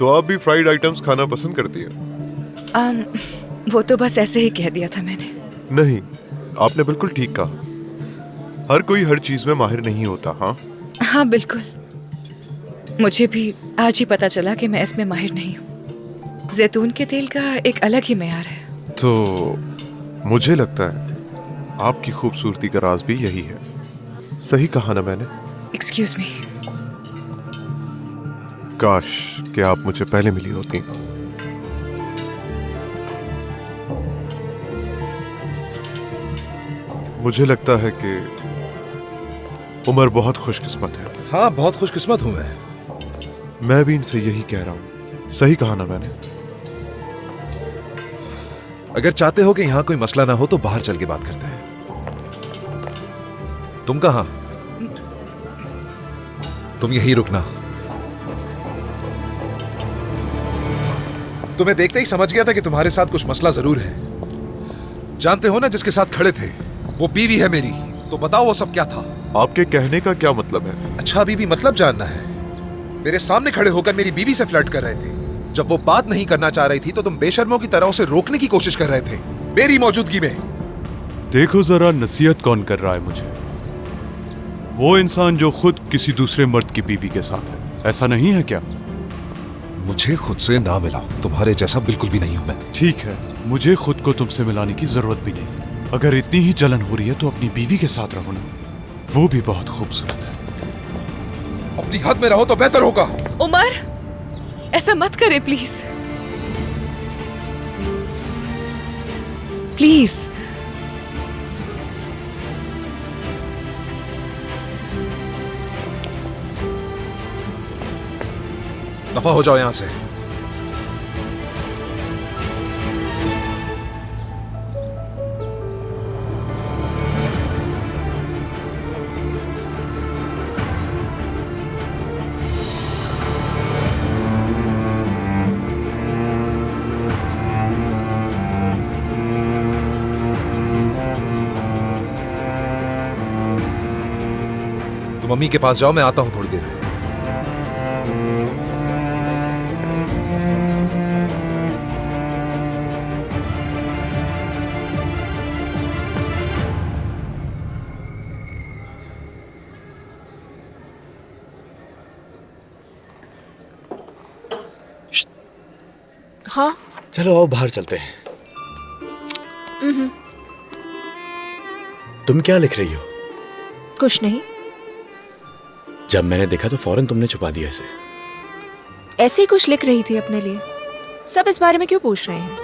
तो आप भी फ्राइड आइटम्स खाना पसंद करती हैं? वो तो बस ऐसे ही कह दिया था मैंने। नहीं, आपने बिल्कुल ठीक कहा। हर कोई हर चीज में माहिर नहीं होता। हाँ हाँ बिल्कुल, मुझे भी आज ही पता चला कि मैं इसमें माहिर नहीं हूँ। जैतून के तेल का एक अलग ही मेयार है। तो मुझे लगता है आपकी खूबसूरती का राज भी यही है। सही कहा ना मैंने? Excuse me. काश कि आप मुझे पहले मिली होती। मुझे लगता है कि उमर बहुत खुशकिस्मत है। हाँ, बहुत खुशकिस्मत हूं मैं भी इनसे यही कह रहा हूँ। सही कहा ना मैंने? अगर चाहते हो कि यहां कोई मसला ना हो तो बाहर चल के बात करते हैं। तुम कहां? तुम यहीं रुकना। तुम्हें देखते ही समझ गया था कि तुम्हारे साथ कुछ मसला जरूर है। जानते हो ना जिसके साथ खड़े थे, वो बीवी है मेरी। तो बताओ वो सब क्या था? आपके कहने का क्या मतलब है? अच्छा, बीवी मतलब जानना है? मेरे सामने खड़े होकर मेरी बीवी से फ्लर्ट कर रहे थे। जब वो बात नहीं करना चाह रही थी तो तुम बेशर्मों की तरह उसे रोकने की कोशिश कर रहे थे मेरी मौजूदगी में। देखो जरा, नसीहत कौन कर रहा है मुझे? वो इंसान जो खुद किसी दूसरे मर्द की बीवी के साथ है, ऐसा नहीं है क्या? मुझे खुद से ना मिलाओ, तुम्हारे जैसा बिल्कुल भी नहीं हूं मैं। ठीक है, मुझे खुद को तुमसे मिलाने की जरूरत भी नहीं। अगर इतनी ही जलन हो रही है तो अपनी बीवी के साथ रहो ना, वो भी बहुत खूबसूरत है। अपनी हद में रहो तो बेहतर होगा। उमर, ऐसा मत करे प्लीज। प्लीज। दफा हो जाओ यहां से। तुम मम्मी के पास जाओ, मैं आता हूं थोड़ी देर में। हाँ चलो आओ बाहर चलते हैं। तुम क्या लिख रही हो? कुछ नहीं। जब मैंने देखा तो फौरन तुमने छुपा दिया इसे। ऐसे ही कुछ लिख रही थी अपने लिए। सब इस बारे में क्यों पूछ रहे हैं?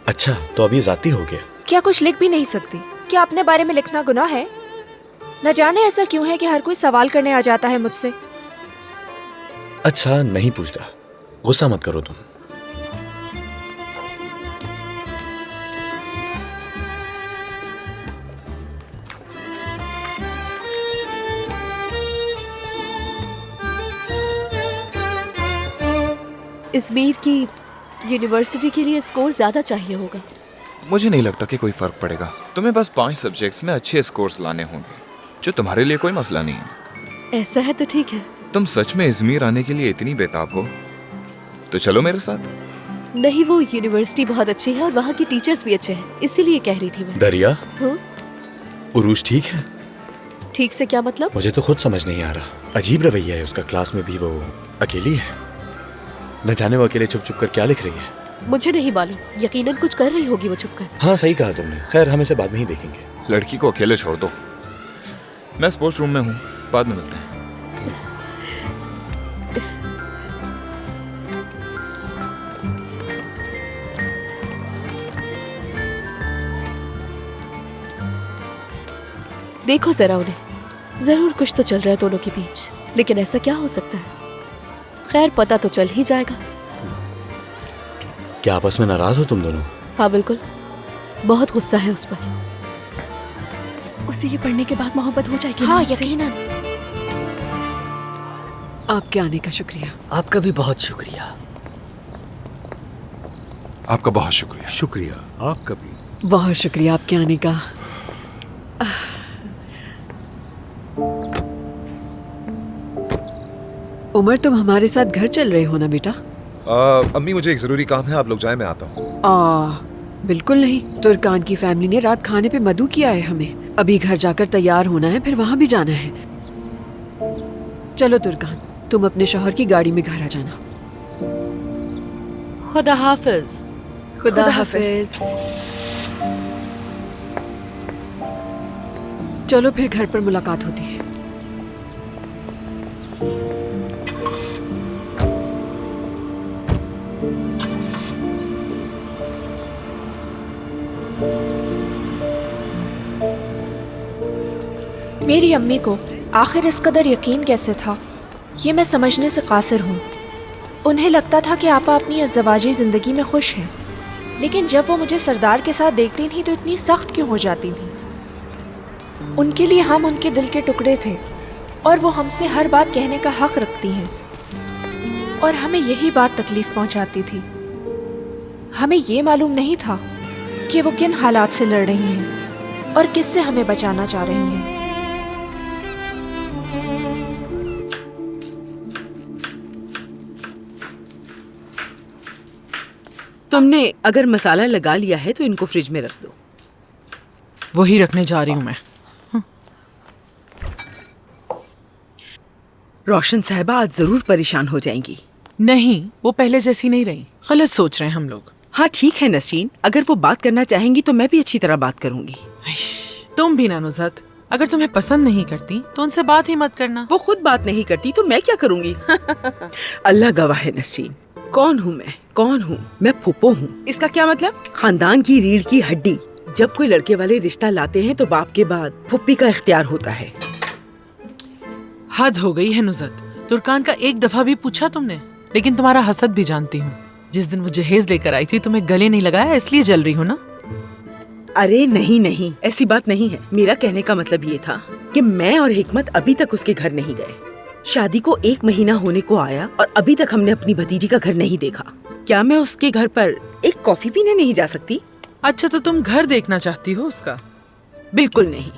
अच्छा, तो अब ये जाती हो गया? क्या कुछ लिख भी नहीं सकती? क्या अपने बारे में लिखना गुनाह है? न जाने ऐसा क्यों है कि हर कोई सवाल करने आ जाता है मुझसे। अच्छा, नहीं पूछता। गुस्सा मत करो तुम। इज़मीर की यूनिवर्सिटी के लिए स्कोर ज़्यादा चाहिए होगा। मुझे नहीं लगता कि कोई फर्क पड़ेगा। तुम्हें बस 5 सब्जेक्ट्स में अच्छे स्कोर्स लाने होंगे, जो तुम्हारे लिए कोई मसला नहीं है। ऐसा है तो ठीक है। तुम सच में इज़मीर आने के लिए इतनी बेताब हो तो चलो मेरे साथ। नहीं, वो यूनिवर्सिटी बहुत अच्छी है और वहाँ की टीचर्स भी अच्छे हैं, इसीलिए कह रही थी मैं। दरिया, हाँ? उरूज ठीक है? ठीक से क्या मतलब? मुझे तो खुद समझ नहीं आ रहा। अजीब रवैया है उसका। क्लास में भी वो अकेली है। न जाने वो अकेले छुप छुप कर क्या लिख रही है। मुझे नहीं मालूम, यकीनन कुछ कर रही होगी वो छुपकर। हाँ, सही कहा तुमने। खैर, हम इसे बाद में ही देखेंगे। लड़की को अकेले छोड़ दो। मैं स्पोर्ट्स रूम में हूँ, बाद में मिलते हैं। देखो जरा उन्हें, जरूर कुछ तो चल रहा है दोनों के बीच, लेकिन ऐसा क्या हो सकता है? खैर, पता तो चल ही जाएगा। क्या आपस में नाराज हो तुम दोनों? हाँ बिल्कुल, बहुत गुस्सा है उस पर। उसे ये पढ़ने के बाद मोहब्बत हो जाएगी। हाँ, ना यकीनन। आपके आने का शुक्रिया। आपका भी बहुत शुक्रिया। आपका बहुत शुक्रिया। शुक्रिया आपका भी। बहुत शुक्रिया आपके आने का। उमर, तुम हमारे साथ घर चल रहे हो ना बेटा? अम्मी मुझे एक जरूरी काम है, आप लोग जाएं, मैं आता हूँ। बिल्कुल नहीं। तुर्कान की फैमिली ने रात खाने पे मदु किया है हमें। अभी घर जाकर तैयार होना है, फिर वहां भी जाना है। चलो तुर्कान, तुम अपने शौहर की गाड़ी में घर आ जाना। खुदा हाफिज। खुदा हाफिज। चलो फिर घर पर मुलाकात होती है। मेरी अम्मी को आखिर इस कदर यकीन कैसे था, ये मैं समझने से कासिर हूँ। उन्हें लगता था कि आपा अपनी अज़दवाजी ज़िंदगी में खुश हैं, लेकिन जब वो मुझे सरदार के साथ देखती थी तो इतनी सख्त क्यों हो जाती थी। उनके लिए हम उनके दिल के टुकड़े थे और वो हमसे हर बात कहने का हक रखती हैं, और हमें यही बात तकलीफ़ पहुँचाती थी। हमें ये मालूम नहीं था कि वो किन हालात से लड़ रही हैं और किससे हमें बचाना चाह रही हैं। तुमने अगर मसाला लगा लिया है तो इनको फ्रिज में रख दो। वही रखने जा रही हूँ मैं। रोशन साहिबा आज जरूर परेशान हो जाएंगी। नहीं, वो पहले जैसी नहीं रही। गलत सोच रहे हैं हम लोग। हाँ ठीक है नसरीन, अगर वो बात करना चाहेंगी तो मैं भी अच्छी तरह बात करूंगी। तुम भी ना नुज़हत, अगर तुम्हें पसंद नहीं करती तो उनसे बात ही मत करना। वो खुद बात नहीं करती तो मैं क्या करूंगी? अल्लाह गवाह है नसरीन, कौन हूँ मैं? कौन हूँ मैं? फूफो हूँ। इसका क्या मतलब? खानदान की रीढ़ की हड्डी। जब कोई लड़के वाले रिश्ता लाते हैं तो बाप के बाद फुप्पी का इख्तियार होता है। हद हो गई है नुज़हत। तुर्कान का एक दफा भी पूछा तुमने? लेकिन तुम्हारा हसद भी जानती हूँ। जिस दिन वो जहेज लेकर आई थी तुम्हें गले नहीं लगाया, इसलिए जल रही हो ना? अरे नहीं नहीं, ऐसी बात नहीं है। मेरा कहने का मतलब ये था कि मैं और हिकमत अभी तक उसके घर नहीं गए। शादी को 1 महीना होने को आया और अभी तक हमने अपनी भतीजी का घर नहीं देखा। क्या मैं उसके घर पर एक कॉफी पीने नहीं जा सकती? अच्छा, तो तुम घर देखना चाहती हो उसका? बिल्कुल नहीं।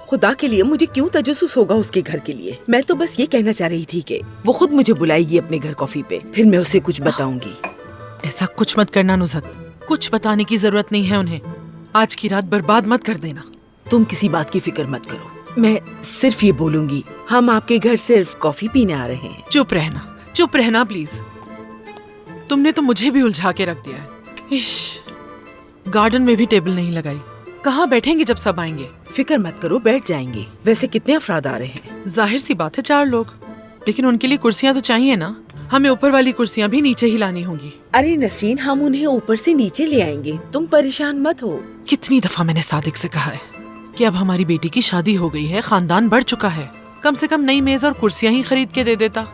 खुदा के लिए मुझे क्यों तजस्सुस होगा उसके घर के लिए? मैं तो बस ये कहना चाह रही थी कि वो खुद मुझे बुलाएगी अपने घर कॉफी पे, फिर मैं उसे कुछ बताऊंगी। ऐसा कुछ मत करना नुज़हत, कुछ बताने की जरूरत नहीं है उन्हें। आज की रात बर्बाद मत कर देना। तुम किसी बात की फिक्र मत करो, मैं सिर्फ ये बोलूंगी, हम आपके घर सिर्फ कॉफी पीने आ रहे हैं। चुप रहना प्लीज। तुमने तो मुझे भी उलझा के रख दिया है। इश, गार्डन में भी टेबल नहीं लगाई। कहाँ बैठेंगे जब सब आएंगे? फिक्र मत करो, बैठ जाएंगे। वैसे कितने अफराद आ रहे हैं? जाहिर सी बात है 4 लोग, लेकिन उनके लिए कुर्सियाँ तो चाहिए ना। हमें ऊपर वाली कुर्सियाँ भी नीचे ही लानी होंगी। अरे नसीन, हम उन्हें ऊपर से नीचे ले आएंगे, तुम परेशान मत हो। कितनी दफा मैंने सादिक से कहा है कि अब हमारी बेटी की शादी हो गई है, खानदान बढ़ चुका है, कम से कम नई मेज और कुर्सियाँ ही खरीद के दे देता।